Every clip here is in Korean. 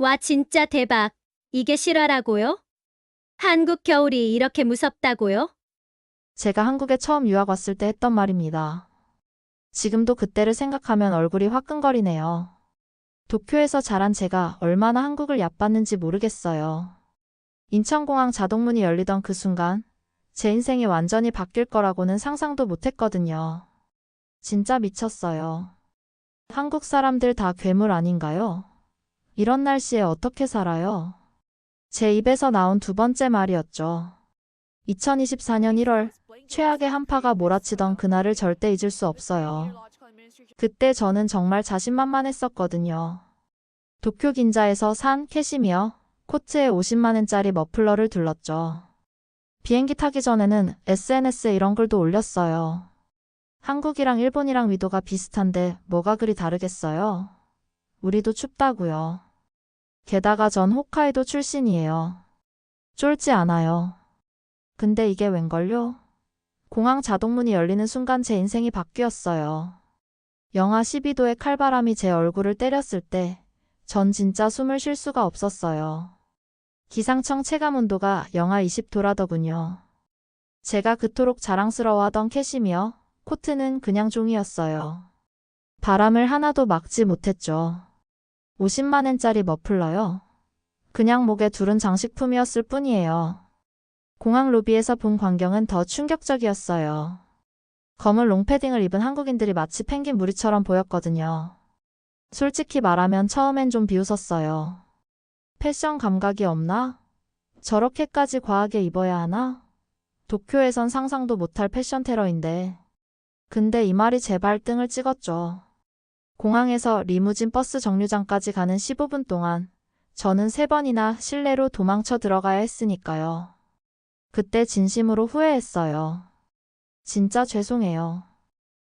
와, 진짜 대박. 이게 실화라고요? 한국 겨울이 이렇게 무섭다고요? 제가 한국에 처음 유학 왔을 때 했던 말입니다. 지금도 그때를 생각하면 얼굴이 화끈거리네요. 도쿄에서 자란 제가 얼마나 한국을 얕봤는지 모르겠어요. 인천공항 자동문이 열리던 그 순간, 제 인생이 완전히 바뀔 거라고는 상상도 못했거든요. 진짜 미쳤어요. 한국 사람들 다 괴물 아닌가요? 이런 날씨에 어떻게 살아요? 제 입에서 나온 두 번째 말이었죠. 2024년 1월, 최악의 한파가 몰아치던 그날을 절대 잊을 수 없어요. 그때 저는 정말 자신만만했었거든요. 도쿄 긴자에서 산 캐시미어 코트에 50만원짜리 머플러를 둘렀죠. 비행기 타기 전에는 SNS에 이런 글도 올렸어요. 한국이랑 일본이랑 위도가 비슷한데 뭐가 그리 다르겠어요? 우리도 춥다고요. 게다가 전 홋카이도 출신이에요. 쫄지 않아요. 근데 이게 웬걸요? 공항 자동문이 열리는 순간 제 인생이 바뀌었어요. 영하 12도의 칼바람이 제 얼굴을 때렸을 때 전 진짜 숨을 쉴 수가 없었어요. 기상청 체감온도가 영하 20도라더군요. 제가 그토록 자랑스러워하던 캐시미어 코트는 그냥 종이었어요. 바람을 하나도 막지 못했죠. 50만원짜리 머플러요. 그냥 목에 두른 장식품이었을 뿐이에요. 공항 로비에서 본 광경은 더 충격적이었어요. 검은 롱패딩을 입은 한국인들이 마치 펭귄 무리처럼 보였거든요. 솔직히 말하면 처음엔 좀 비웃었어요. 패션 감각이 없나? 저렇게까지 과하게 입어야 하나? 도쿄에선 상상도 못할 패션 테러인데. 근데 이 말이 제 발등을 찍었죠. 공항에서 리무진 버스 정류장까지 가는 15분 동안 저는 3번이나 실내로 도망쳐 들어가야 했으니까요. 그때 진심으로 후회했어요. 진짜 죄송해요.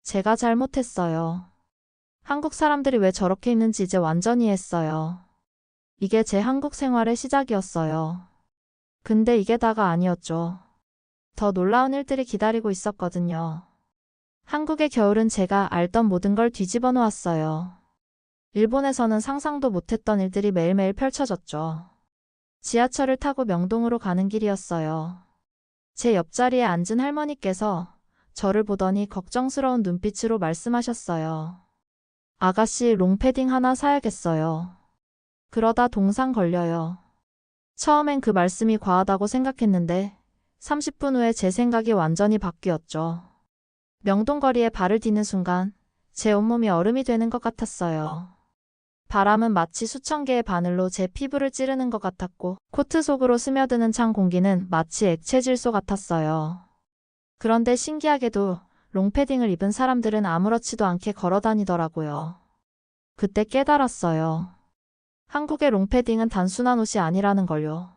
제가 잘못했어요. 한국 사람들이 왜 저렇게 입는지 이제 완전히 이해했어요. 이게 제 한국 생활의 시작이었어요. 근데 이게 다가 아니었죠. 더 놀라운 일들이 기다리고 있었거든요. 한국의 겨울은 제가 알던 모든 걸 뒤집어 놓았어요. 일본에서는 상상도 못했던 일들이 매일매일 펼쳐졌죠. 지하철을 타고 명동으로 가는 길이었어요. 제 옆자리에 앉은 할머니께서 저를 보더니 걱정스러운 눈빛으로 말씀하셨어요. 아가씨 롱패딩 하나 사야겠어요. 그러다 동상 걸려요. 처음엔 그 말씀이 과하다고 생각했는데 30분 후에 제 생각이 완전히 바뀌었죠. 명동거리에 발을 디는 순간 제 온몸이 얼음이 되는 것 같았어요. 바람은 마치 수천 개의 바늘로 제 피부를 찌르는 것 같았고 코트 속으로 스며드는 찬 공기는 마치 액체 질소 같았어요. 그런데 신기하게도 롱패딩을 입은 사람들은 아무렇지도 않게 걸어 다니더라고요. 그때 깨달았어요. 한국의 롱패딩은 단순한 옷이 아니라는 걸요.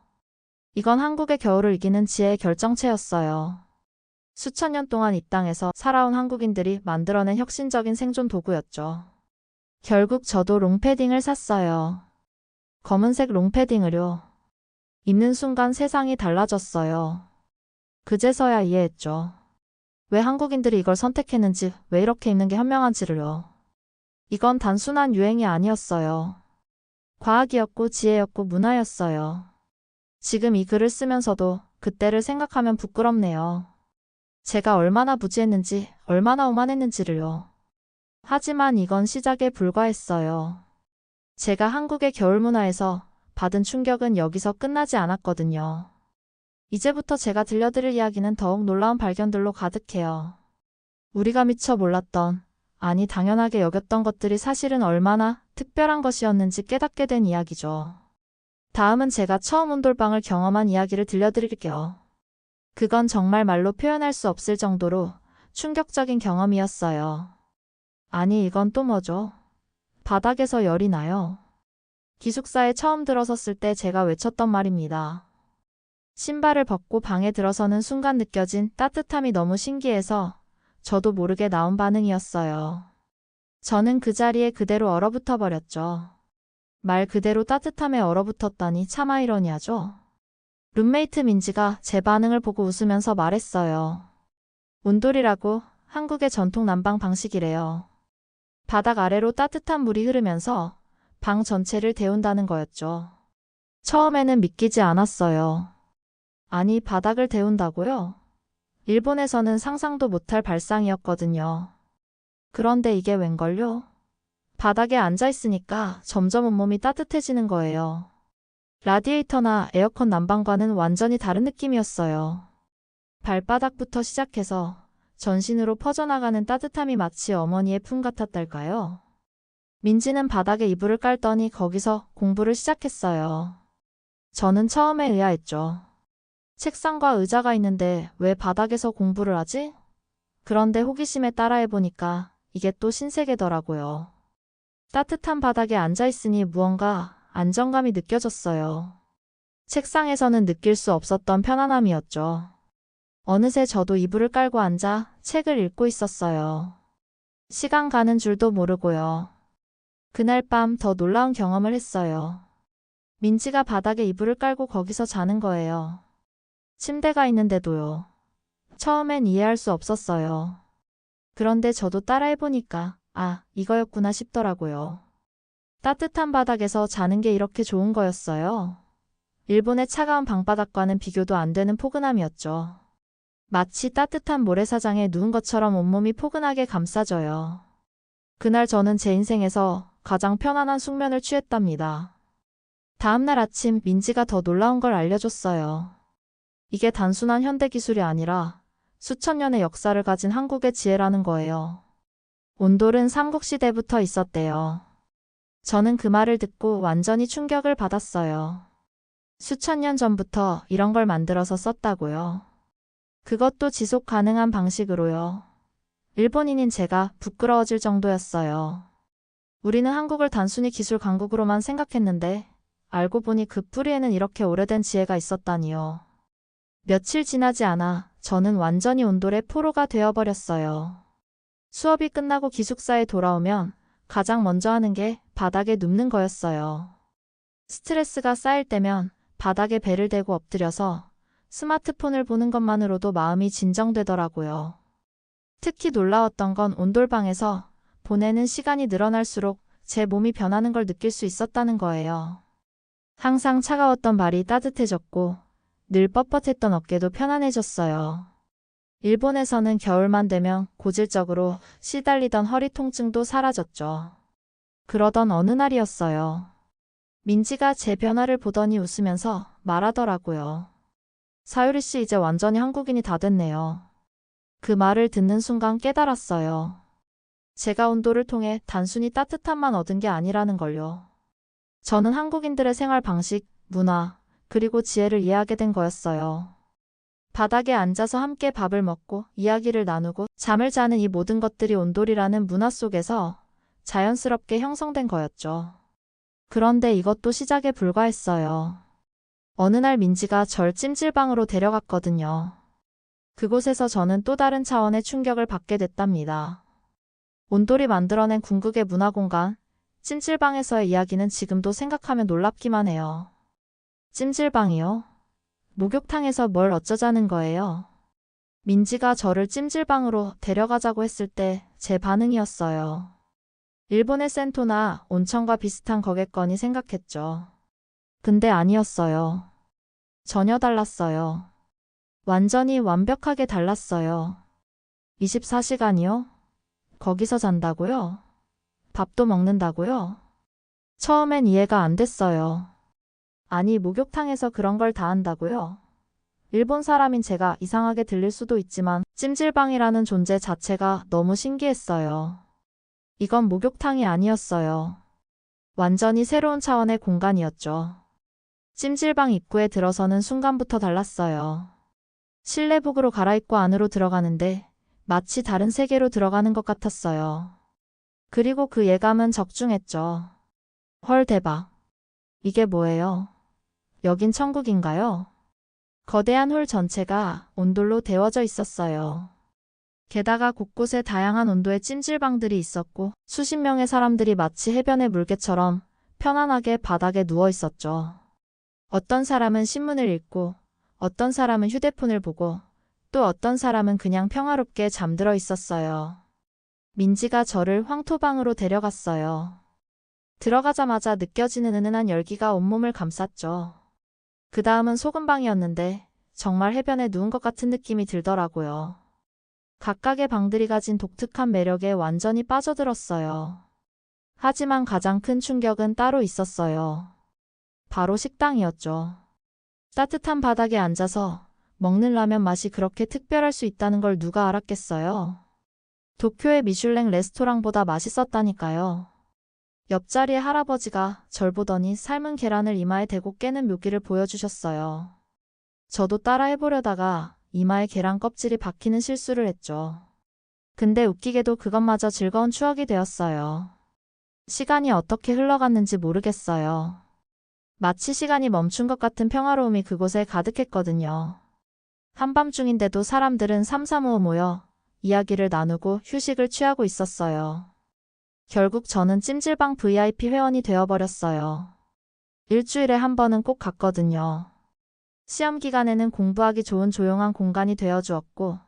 이건 한국의 겨울을 이기는 지혜의 결정체였어요. 수천 년 동안 이 땅에서 살아온 한국인들이 만들어낸 혁신적인 생존 도구였죠. 결국 저도 롱패딩을 샀어요. 검은색 롱패딩을요. 입는 순간 세상이 달라졌어요. 그제서야 이해했죠. 왜 한국인들이 이걸 선택했는지, 왜 이렇게 입는 게 현명한지를요. 이건 단순한 유행이 아니었어요. 과학이었고 지혜였고 문화였어요. 지금 이 글을 쓰면서도 그때를 생각하면 부끄럽네요. 제가 얼마나 무지했는지, 얼마나 오만했는지를요. 하지만 이건 시작에 불과했어요. 제가 한국의 겨울 문화에서 받은 충격은 여기서 끝나지 않았거든요. 이제부터 제가 들려드릴 이야기는 더욱 놀라운 발견들로 가득해요. 우리가 미처 몰랐던, 아니 당연하게 여겼던 것들이 사실은 얼마나 특별한 것이었는지 깨닫게 된 이야기죠. 다음은 제가 처음 온돌방을 경험한 이야기를 들려드릴게요. 그건 정말 말로 표현할 수 없을 정도로 충격적인 경험이었어요. 아니 이건 또 뭐죠? 바닥에서 열이 나요. 기숙사에 처음 들어섰을 때 제가 외쳤던 말입니다. 신발을 벗고 방에 들어서는 순간 느껴진 따뜻함이 너무 신기해서 저도 모르게 나온 반응이었어요. 저는 그 자리에 그대로 얼어붙어 버렸죠. 말 그대로 따뜻함에 얼어붙었다니 참 아이러니하죠. 룸메이트 민지가 제 반응을 보고 웃으면서 말했어요. 온돌이라고 한국의 전통 난방 방식이래요. 바닥 아래로 따뜻한 물이 흐르면서 방 전체를 데운다는 거였죠. 처음에는 믿기지 않았어요. 아니, 바닥을 데운다고요? 일본에서는 상상도 못할 발상이었거든요. 그런데 이게 웬걸요? 바닥에 앉아있으니까 점점 온몸이 따뜻해지는 거예요. 라디에이터나 에어컨 난방과는 완전히 다른 느낌이었어요. 발바닥부터 시작해서 전신으로 퍼져나가는 따뜻함이 마치 어머니의 품 같았달까요? 민지는 바닥에 이불을 깔더니 거기서 공부를 시작했어요. 저는 처음에 의아했죠. 책상과 의자가 있는데 왜 바닥에서 공부를 하지? 그런데 호기심에 따라해보니까 이게 또 신세계더라고요. 따뜻한 바닥에 앉아있으니 무언가 안정감이 느껴졌어요. 책상에서는 느낄 수 없었던 편안함이었죠. 어느새 저도 이불을 깔고 앉아 책을 읽고 있었어요. 시간 가는 줄도 모르고요. 그날 밤 더 놀라운 경험을 했어요. 민지가 바닥에 이불을 깔고 거기서 자는 거예요. 침대가 있는데도요. 처음엔 이해할 수 없었어요. 그런데 저도 따라해보니까 이거였구나 싶더라고요. 따뜻한 바닥에서 자는 게 이렇게 좋은 거였어요. 일본의 차가운 방바닥과는 비교도 안 되는 포근함이었죠. 마치 따뜻한 모래사장에 누운 것처럼 온몸이 포근하게 감싸져요. 그날 저는 제 인생에서 가장 편안한 숙면을 취했답니다. 다음날 아침 민지가 더 놀라운 걸 알려줬어요. 이게 단순한 현대 기술이 아니라 수천 년의 역사를 가진 한국의 지혜라는 거예요. 온돌은 삼국시대부터 있었대요. 저는 그 말을 듣고 완전히 충격을 받았어요. 수천 년 전부터 이런 걸 만들어서 썼다고요. 그것도 지속 가능한 방식으로요. 일본인인 제가 부끄러워질 정도였어요. 우리는 한국을 단순히 기술 강국으로만 생각했는데 알고 보니 그 뿌리에는 이렇게 오래된 지혜가 있었다니요. 며칠 지나지 않아 저는 완전히 온돌의 포로가 되어버렸어요. 수업이 끝나고 기숙사에 돌아오면 가장 먼저 하는 게 바닥에 눕는 거였어요. 스트레스가 쌓일 때면 바닥에 배를 대고 엎드려서 스마트폰을 보는 것만으로도 마음이 진정되더라고요. 특히 놀라웠던 건 온돌방에서 보내는 시간이 늘어날수록 제 몸이 변하는 걸 느낄 수 있었다는 거예요. 항상 차가웠던 발이 따뜻해졌고 늘 뻣뻣했던 어깨도 편안해졌어요. 일본에서는 겨울만 되면 고질적으로 시달리던 허리 통증도 사라졌죠. 그러던 어느 날이었어요. 민지가 제 변화를 보더니 웃으면서 말하더라고요. 사유리 씨 이제 완전히 한국인이 다 됐네요. 그 말을 듣는 순간 깨달았어요. 제가 온돌을 통해 단순히 따뜻함만 얻은 게 아니라는 걸요. 저는 한국인들의 생활 방식, 문화, 그리고 지혜를 이해하게 된 거였어요. 바닥에 앉아서 함께 밥을 먹고 이야기를 나누고 잠을 자는 이 모든 것들이 온돌이라는 문화 속에서 자연스럽게 형성된 거였죠. 그런데 이것도 시작에 불과했어요. 어느 날 민지가 절 찜질방으로 데려갔거든요. 그곳에서 저는 또 다른 차원의 충격을 받게 됐답니다. 온돌이 만들어낸 궁극의 문화 공간, 찜질방에서의 이야기는 지금도 생각하면 놀랍기만 해요. 찜질방이요? 목욕탕에서 뭘 어쩌자는 거예요? 민지가 저를 찜질방으로 데려가자고 했을 때 제 반응이었어요. 일본의 센토나 온천과 비슷한 거겠거니 생각했죠. 근데 아니었어요. 전혀 달랐어요. 완전히 완벽하게 달랐어요. 24시간이요? 거기서 잔다고요? 밥도 먹는다고요? 처음엔 이해가 안 됐어요. 아니, 목욕탕에서 그런 걸 다 한다고요? 일본 사람인 제가 이상하게 들릴 수도 있지만 찜질방이라는 존재 자체가 너무 신기했어요. 이건 목욕탕이 아니었어요. 완전히 새로운 차원의 공간이었죠. 찜질방 입구에 들어서는 순간부터 달랐어요. 실내복으로 갈아입고 안으로 들어가는데 마치 다른 세계로 들어가는 것 같았어요. 그리고 그 예감은 적중했죠. 헐, 대박. 이게 뭐예요? 여긴 천국인가요? 거대한 홀 전체가 온돌로 데워져 있었어요. 게다가 곳곳에 다양한 온도의 찜질방들이 있었고 수십 명의 사람들이 마치 해변의 물개처럼 편안하게 바닥에 누워 있었죠. 어떤 사람은 신문을 읽고 어떤 사람은 휴대폰을 보고 또 어떤 사람은 그냥 평화롭게 잠들어 있었어요. 민지가 저를 황토방으로 데려갔어요. 들어가자마자 느껴지는 은은한 열기가 온몸을 감쌌죠. 그 다음은 소금방이었는데 정말 해변에 누운 것 같은 느낌이 들더라고요. 각각의 방들이 가진 독특한 매력에 완전히 빠져들었어요. 하지만 가장 큰 충격은 따로 있었어요. 바로 식당이었죠. 따뜻한 바닥에 앉아서 먹는 라면 맛이 그렇게 특별할 수 있다는 걸 누가 알았겠어요? 도쿄의 미슐랭 레스토랑보다 맛있었다니까요. 옆자리의 할아버지가 절 보더니 삶은 계란을 이마에 대고 깨는 묘기를 보여주셨어요. 저도 따라 해보려다가 이마에 계란 껍질이 박히는 실수를 했죠. 근데 웃기게도 그것마저 즐거운 추억이 되었어요. 시간이 어떻게 흘러갔는지 모르겠어요. 마치 시간이 멈춘 것 같은 평화로움이 그곳에 가득했거든요. 한밤중인데도 사람들은 삼삼오오 모여 이야기를 나누고 휴식을 취하고 있었어요. 결국 저는 찜질방 VIP 회원이 되어버렸어요. 일주일에 한 번은 꼭 갔거든요. 시험 기간에는 공부하기 좋은 조용한 공간이 되어주었고,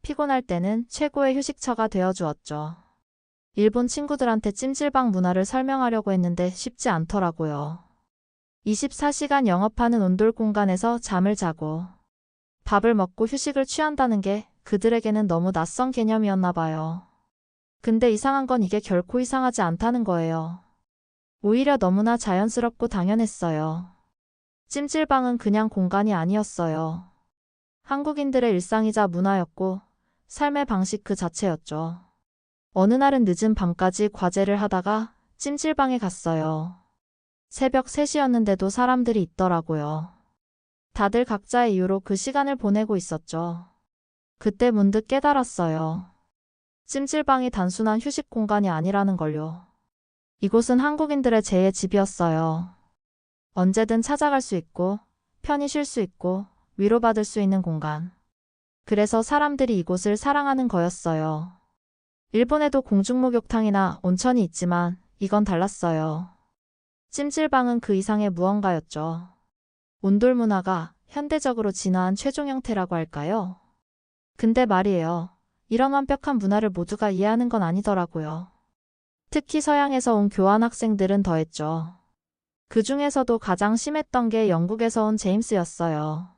피곤할 때는 최고의 휴식처가 되어주었죠. 일본 친구들한테 찜질방 문화를 설명하려고 했는데 쉽지 않더라고요. 24시간 영업하는 온돌 공간에서 잠을 자고, 밥을 먹고 휴식을 취한다는 게 그들에게는 너무 낯선 개념이었나 봐요. 근데 이상한 건 이게 결코 이상하지 않다는 거예요. 오히려 너무나 자연스럽고 당연했어요. 찜질방은 그냥 공간이 아니었어요. 한국인들의 일상이자 문화였고 삶의 방식 그 자체였죠. 어느 날은 늦은 밤까지 과제를 하다가 찜질방에 갔어요. 새벽 3시였는데도 사람들이 있더라고요. 다들 각자의 이유로 그 시간을 보내고 있었죠. 그때 문득 깨달았어요. 찜질방이 단순한 휴식 공간이 아니라는 걸요. 이곳은 한국인들의 제2의 집이었어요. 언제든 찾아갈 수 있고, 편히 쉴 수 있고, 위로받을 수 있는 공간. 그래서 사람들이 이곳을 사랑하는 거였어요. 일본에도 공중목욕탕이나 온천이 있지만 이건 달랐어요. 찜질방은 그 이상의 무언가였죠. 온돌 문화가 현대적으로 진화한 최종 형태라고 할까요? 근데 말이에요. 이런 완벽한 문화를 모두가 이해하는 건 아니더라고요. 특히 서양에서 온 교환학생들은 더했죠. 그 중에서도 가장 심했던 게 영국에서 온 제임스였어요.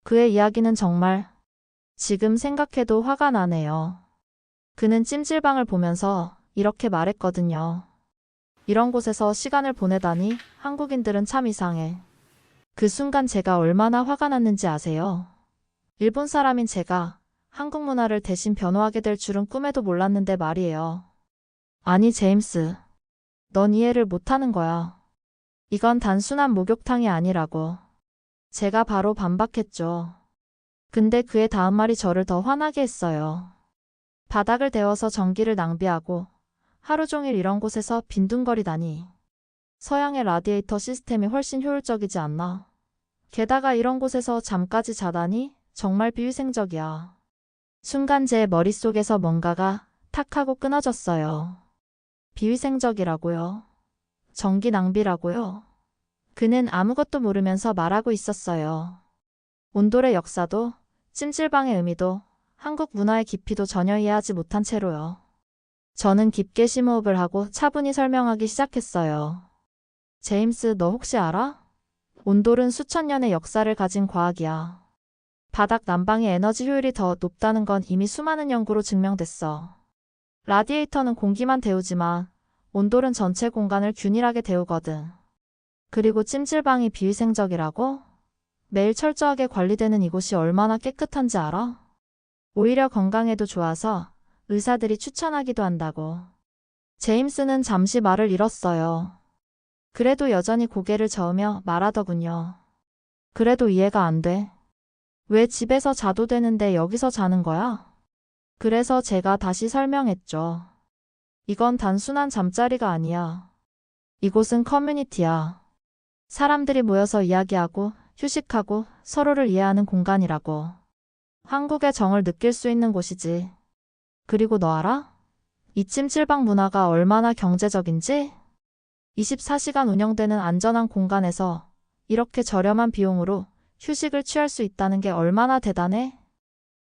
그의 이야기는 정말 지금 생각해도 화가 나네요. 그는 찜질방을 보면서 이렇게 말했거든요. 이런 곳에서 시간을 보내다니 한국인들은 참 이상해. 그 순간 제가 얼마나 화가 났는지 아세요? 일본 사람인 제가 한국 문화를 대신 변호하게 될 줄은 꿈에도 몰랐는데 말이에요. 아니 제임스, 넌 이해를 못하는 거야. 이건 단순한 목욕탕이 아니라고. 제가 바로 반박했죠. 근데 그의 다음 말이 저를 더 화나게 했어요. 바닥을 데워서 전기를 낭비하고 하루 종일 이런 곳에서 빈둥거리다니. 서양의 라디에이터 시스템이 훨씬 효율적이지 않나? 게다가 이런 곳에서 잠까지 자다니 정말 비위생적이야. 순간 제 머릿속에서 뭔가가 탁 하고 끊어졌어요. 비위생적이라고요? 전기 낭비라고요? 그는 아무것도 모르면서 말하고 있었어요. 온돌의 역사도 찜질방의 의미도 한국 문화의 깊이도 전혀 이해하지 못한 채로요. 저는 깊게 심호흡을 하고 차분히 설명하기 시작했어요. 제임스, 너 혹시 알아? 온돌은 수천 년의 역사를 가진 과학이야. 바닥 난방의 에너지 효율이 더 높다는 건 이미 수많은 연구로 증명됐어. 라디에이터는 공기만 데우지만 온돌은 전체 공간을 균일하게 데우거든. 그리고 찜질방이 비위생적이라고? 매일 철저하게 관리되는 이곳이 얼마나 깨끗한지 알아? 오히려 건강에도 좋아서 의사들이 추천하기도 한다고. 제임스는 잠시 말을 잃었어요. 그래도 여전히 고개를 저으며 말하더군요. 그래도 이해가 안 돼. 왜 집에서 자도 되는데 여기서 자는 거야? 그래서 제가 다시 설명했죠. 이건 단순한 잠자리가 아니야. 이곳은 커뮤니티야. 사람들이 모여서 이야기하고 휴식하고 서로를 이해하는 공간이라고. 한국의 정을 느낄 수 있는 곳이지. 그리고 너 알아? 이 찜질방 문화가 얼마나 경제적인지? 24시간 운영되는 안전한 공간에서 이렇게 저렴한 비용으로 휴식을 취할 수 있다는 게 얼마나 대단해?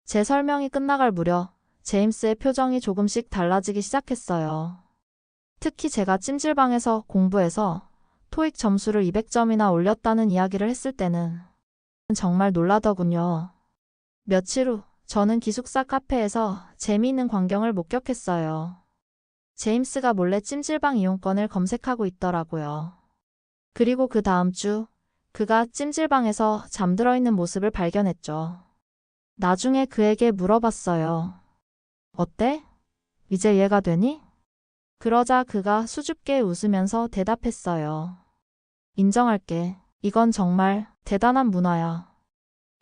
제 설명이 끝나갈 무렵 제임스의 표정이 조금씩 달라지기 시작했어요. 특히 제가 찜질방에서 공부해서 토익 점수를 200점이나 올렸다는 이야기를 했을 때는 정말 놀라더군요. 며칠 후 저는 기숙사 카페에서 재미있는 광경을 목격했어요. 제임스가 몰래 찜질방 이용권을 검색하고 있더라고요. 그리고 그 다음 주 그가 찜질방에서 잠들어 있는 모습을 발견했죠. 나중에 그에게 물어봤어요. 어때? 이제 이해가 되니? 그러자 그가 수줍게 웃으면서 대답했어요. 인정할게. 이건 정말 대단한 문화야.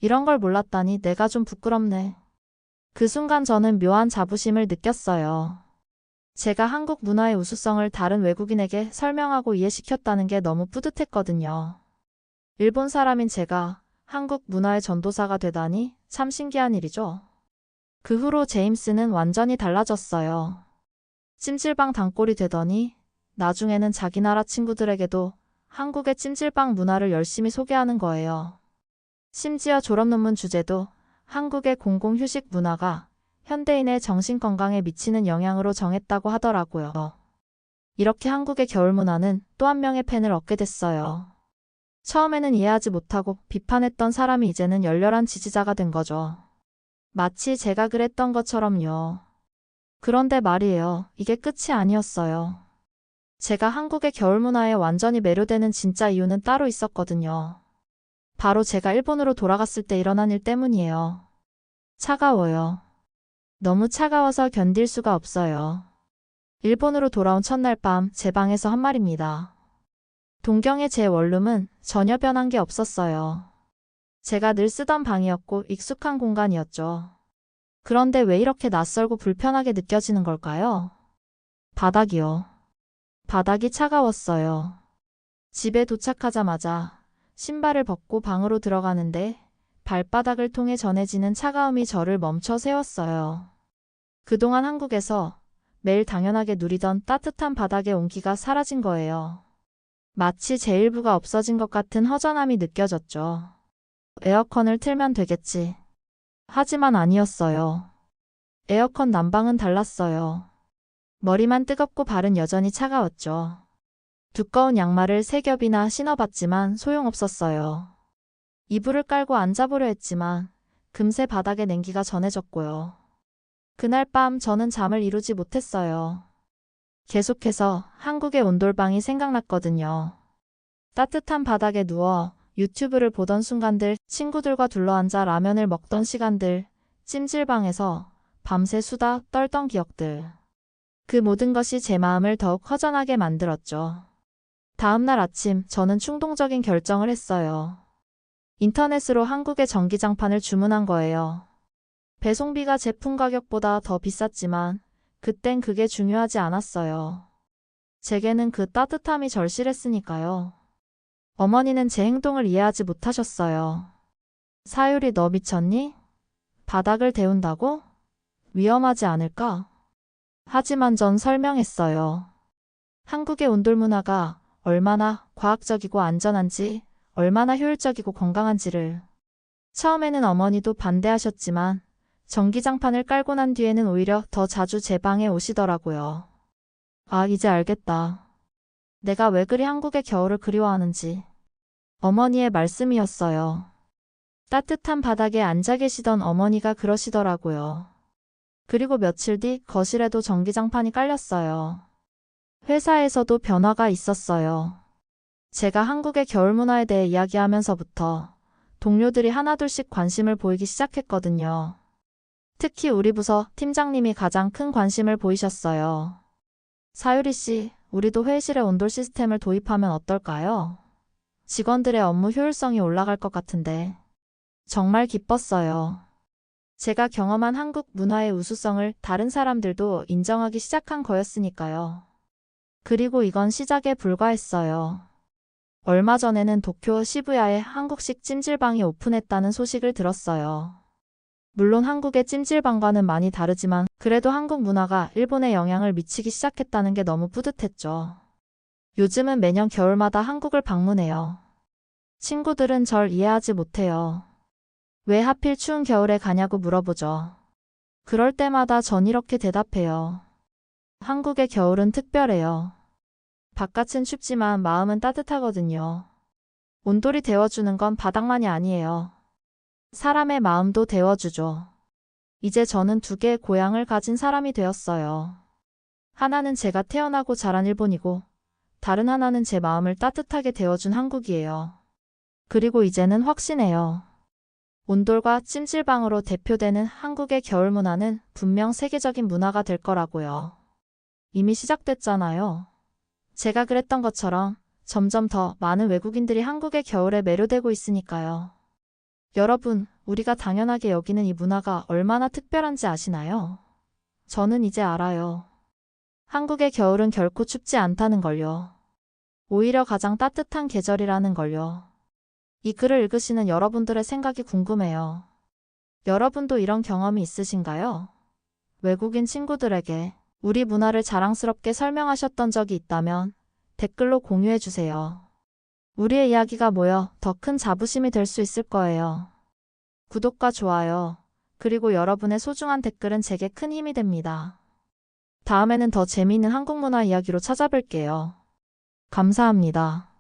이런 걸 몰랐다니 내가 좀 부끄럽네. 그 순간 저는 묘한 자부심을 느꼈어요. 제가 한국 문화의 우수성을 다른 외국인에게 설명하고 이해시켰다는 게 너무 뿌듯했거든요. 일본 사람인 제가 한국 문화의 전도사가 되다니 참 신기한 일이죠. 그 후로 제임스는 완전히 달라졌어요. 찜질방 단골이 되더니 나중에는 자기 나라 친구들에게도 한국의 찜질방 문화를 열심히 소개하는 거예요. 심지어 졸업논문 주제도 한국의 공공휴식 문화가 현대인의 정신건강에 미치는 영향으로 정했다고 하더라고요. 이렇게 한국의 겨울 문화는 또 한 명의 팬을 얻게 됐어요. 처음에는 이해하지 못하고 비판했던 사람이 이제는 열렬한 지지자가 된 거죠. 마치 제가 그랬던 것처럼요. 그런데 말이에요. 이게 끝이 아니었어요. 제가 한국의 겨울 문화에 완전히 매료되는 진짜 이유는 따로 있었거든요. 바로 제가 일본으로 돌아갔을 때 일어난 일 때문이에요. 차가워요. 너무 차가워서 견딜 수가 없어요. 일본으로 돌아온 첫날 밤 제 방에서 한 말입니다. 동경의 제 원룸은 전혀 변한 게 없었어요. 제가 늘 쓰던 방이었고 익숙한 공간이었죠. 그런데 왜 이렇게 낯설고 불편하게 느껴지는 걸까요? 바닥이요. 바닥이 차가웠어요. 집에 도착하자마자 신발을 벗고 방으로 들어가는데 발바닥을 통해 전해지는 차가움이 저를 멈춰 세웠어요. 그동안 한국에서 매일 당연하게 누리던 따뜻한 바닥의 온기가 사라진 거예요. 마치 제 일부가 없어진 것 같은 허전함이 느껴졌죠. 에어컨을 틀면 되겠지. 하지만 아니었어요. 에어컨 난방은 달랐어요. 머리만 뜨겁고 발은 여전히 차가웠죠. 두꺼운 양말을 3겹이나 신어봤지만 소용없었어요. 이불을 깔고 앉아보려 했지만 금세 바닥에 냉기가 전해졌고요. 그날 밤 저는 잠을 이루지 못했어요. 계속해서 한국의 온돌방이 생각났거든요. 따뜻한 바닥에 누워 유튜브를 보던 순간들, 친구들과 둘러앉아 라면을 먹던 시간들, 찜질방에서 밤새 수다 떨던 기억들. 그 모든 것이 제 마음을 더욱 허전하게 만들었죠. 다음 날 아침 저는 충동적인 결정을 했어요. 인터넷으로 한국의 전기장판을 주문한 거예요. 배송비가 제품 가격보다 더 비쌌지만 그땐 그게 중요하지 않았어요. 제게는 그 따뜻함이 절실했으니까요. 어머니는 제 행동을 이해하지 못하셨어요. 사유리 너 미쳤니? 바닥을 데운다고? 위험하지 않을까? 하지만 전 설명했어요. 한국의 온돌 문화가 얼마나 과학적이고 안전한지, 얼마나 효율적이고 건강한지를. 처음에는 어머니도 반대하셨지만 전기장판을 깔고 난 뒤에는 오히려 더 자주 제 방에 오시더라고요. 아, 이제 알겠다. 내가 왜 그리 한국의 겨울을 그리워하는지. 어머니의 말씀이었어요. 따뜻한 바닥에 앉아 계시던 어머니가 그러시더라고요. 그리고 며칠 뒤 거실에도 전기장판이 깔렸어요. 회사에서도 변화가 있었어요. 제가 한국의 겨울 문화에 대해 이야기하면서부터 동료들이 하나둘씩 관심을 보이기 시작했거든요. 특히 우리 부서 팀장님이 가장 큰 관심을 보이셨어요. 사유리 씨, 우리도 회의실에 온돌 시스템을 도입하면 어떨까요? 직원들의 업무 효율성이 올라갈 것 같은데. 정말 기뻤어요. 제가 경험한 한국 문화의 우수성을 다른 사람들도 인정하기 시작한 거였으니까요. 그리고 이건 시작에 불과했어요. 얼마 전에는 도쿄 시부야에 한국식 찜질방이 오픈했다는 소식을 들었어요. 물론 한국의 찜질방과는 많이 다르지만 그래도 한국 문화가 일본에 영향을 미치기 시작했다는 게 너무 뿌듯했죠. 요즘은 매년 겨울마다 한국을 방문해요. 친구들은 절 이해하지 못해요. 왜 하필 추운 겨울에 가냐고 물어보죠. 그럴 때마다 전 이렇게 대답해요. 한국의 겨울은 특별해요. 바깥은 춥지만 마음은 따뜻하거든요. 온돌이 데워주는 건 바닥만이 아니에요. 사람의 마음도 데워주죠. 이제 저는 두 개의 고향을 가진 사람이 되었어요. 하나는 제가 태어나고 자란 일본이고, 다른 하나는 제 마음을 따뜻하게 데워준 한국이에요. 그리고 이제는 확신해요. 온돌과 찜질방으로 대표되는 한국의 겨울 문화는 분명 세계적인 문화가 될 거라고요. 이미 시작됐잖아요. 제가 그랬던 것처럼 점점 더 많은 외국인들이 한국의 겨울에 매료되고 있으니까요. 여러분, 우리가 당연하게 여기는 이 문화가 얼마나 특별한지 아시나요? 저는 이제 알아요. 한국의 겨울은 결코 춥지 않다는 걸요. 오히려 가장 따뜻한 계절이라는 걸요. 이 글을 읽으시는 여러분들의 생각이 궁금해요. 여러분도 이런 경험이 있으신가요? 외국인 친구들에게 우리 문화를 자랑스럽게 설명하셨던 적이 있다면 댓글로 공유해 주세요. 우리의 이야기가 모여 더 큰 자부심이 될 수 있을 거예요. 구독과 좋아요, 그리고 여러분의 소중한 댓글은 제게 큰 힘이 됩니다. 다음에는 더 재미있는 한국 문화 이야기로 찾아뵐게요. 감사합니다.